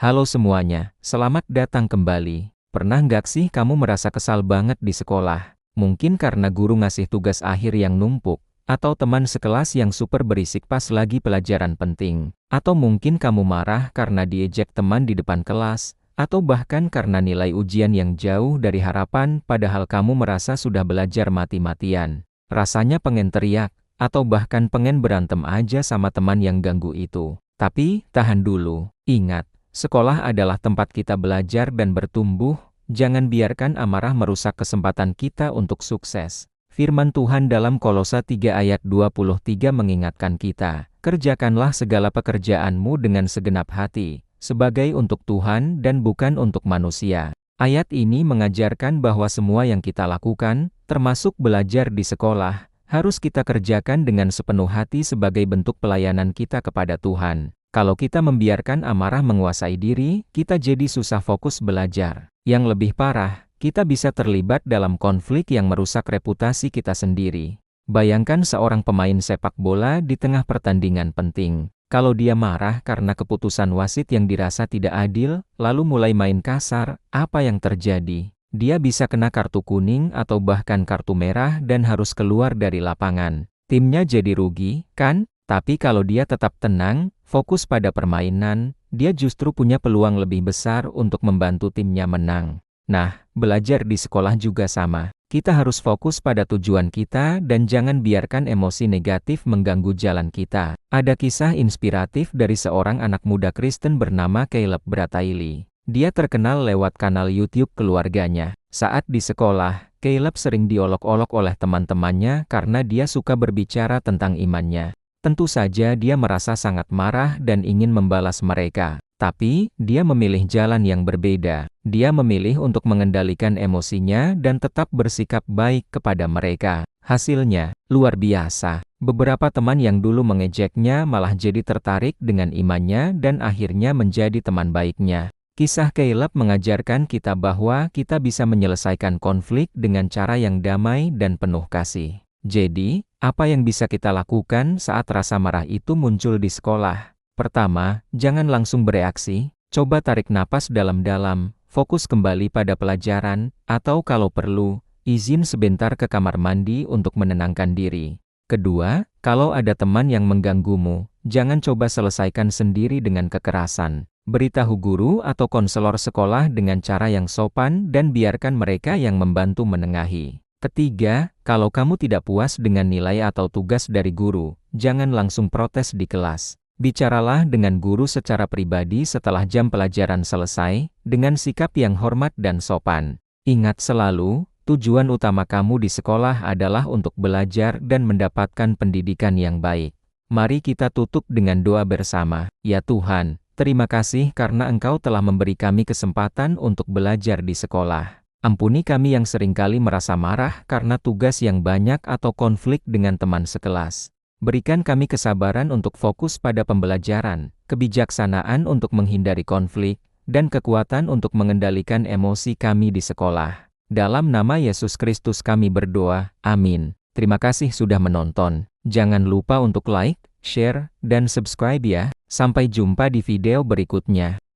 Halo semuanya, selamat datang kembali. Pernah nggak sih kamu merasa kesal banget di sekolah? Mungkin karena guru ngasih tugas akhir yang numpuk, atau teman sekelas yang super berisik pas lagi pelajaran penting. Atau mungkin kamu marah karena diejek teman di depan kelas, atau bahkan karena nilai ujian yang jauh dari harapan padahal kamu merasa sudah belajar mati-matian. Rasanya pengen teriak, atau bahkan pengen berantem aja sama teman yang ganggu itu. Tapi, tahan dulu, ingat. Sekolah adalah tempat kita belajar dan bertumbuh, jangan biarkan amarah merusak kesempatan kita untuk sukses. Firman Tuhan dalam Kolose 3 ayat 23 mengingatkan kita, kerjakanlah segala pekerjaanmu dengan segenap hati, sebagai untuk Tuhan dan bukan untuk manusia. Ayat ini mengajarkan bahwa semua yang kita lakukan, termasuk belajar di sekolah, harus kita kerjakan dengan sepenuh hati sebagai bentuk pelayanan kita kepada Tuhan. Kalau kita membiarkan amarah menguasai diri, kita jadi susah fokus belajar. Yang lebih parah, kita bisa terlibat dalam konflik yang merusak reputasi kita sendiri. Bayangkan seorang pemain sepak bola di tengah pertandingan penting. Kalau dia marah karena keputusan wasit yang dirasa tidak adil, lalu mulai main kasar, apa yang terjadi? Dia bisa kena kartu kuning atau bahkan kartu merah dan harus keluar dari lapangan. Timnya jadi rugi, kan? Tapi kalau dia tetap tenang, fokus pada permainan, dia justru punya peluang lebih besar untuk membantu timnya menang. Nah, belajar di sekolah juga sama. Kita harus fokus pada tujuan kita dan jangan biarkan emosi negatif mengganggu jalan kita. Ada kisah inspiratif dari seorang anak muda Kristen bernama Caleb Brataili. Dia terkenal lewat kanal YouTube keluarganya. Saat di sekolah, Caleb sering diolok-olok oleh teman-temannya karena dia suka berbicara tentang imannya. Tentu saja dia merasa sangat marah dan ingin membalas mereka. Tapi, dia memilih jalan yang berbeda. Dia memilih untuk mengendalikan emosinya dan tetap bersikap baik kepada mereka. Hasilnya, luar biasa. Beberapa teman yang dulu mengejeknya malah jadi tertarik dengan imannya dan akhirnya menjadi teman baiknya. Kisah Caleb mengajarkan kita bahwa kita bisa menyelesaikan konflik dengan cara yang damai dan penuh kasih. Jadi, apa yang bisa kita lakukan saat rasa marah itu muncul di sekolah? Pertama, jangan langsung bereaksi, coba tarik napas dalam-dalam, fokus kembali pada pelajaran, atau kalau perlu, izin sebentar ke kamar mandi untuk menenangkan diri. Kedua, kalau ada teman yang mengganggumu, jangan coba selesaikan sendiri dengan kekerasan. Beritahu guru atau konselor sekolah dengan cara yang sopan dan biarkan mereka yang membantu menengahi. Ketiga, kalau kamu tidak puas dengan nilai atau tugas dari guru, jangan langsung protes di kelas. Bicaralah dengan guru secara pribadi setelah jam pelajaran selesai, dengan sikap yang hormat dan sopan. Ingat selalu, tujuan utama kamu di sekolah adalah untuk belajar dan mendapatkan pendidikan yang baik. Mari kita tutup dengan doa bersama. Ya Tuhan, terima kasih karena Engkau telah memberi kami kesempatan untuk belajar di sekolah. Ampuni kami yang seringkali merasa marah karena tugas yang banyak atau konflik dengan teman sekelas. Berikan kami kesabaran untuk fokus pada pembelajaran, kebijaksanaan untuk menghindari konflik, dan kekuatan untuk mengendalikan emosi kami di sekolah. Dalam nama Yesus Kristus kami berdoa, amin. Terima kasih sudah menonton. Jangan lupa untuk like, share, dan subscribe ya. Sampai jumpa di video berikutnya.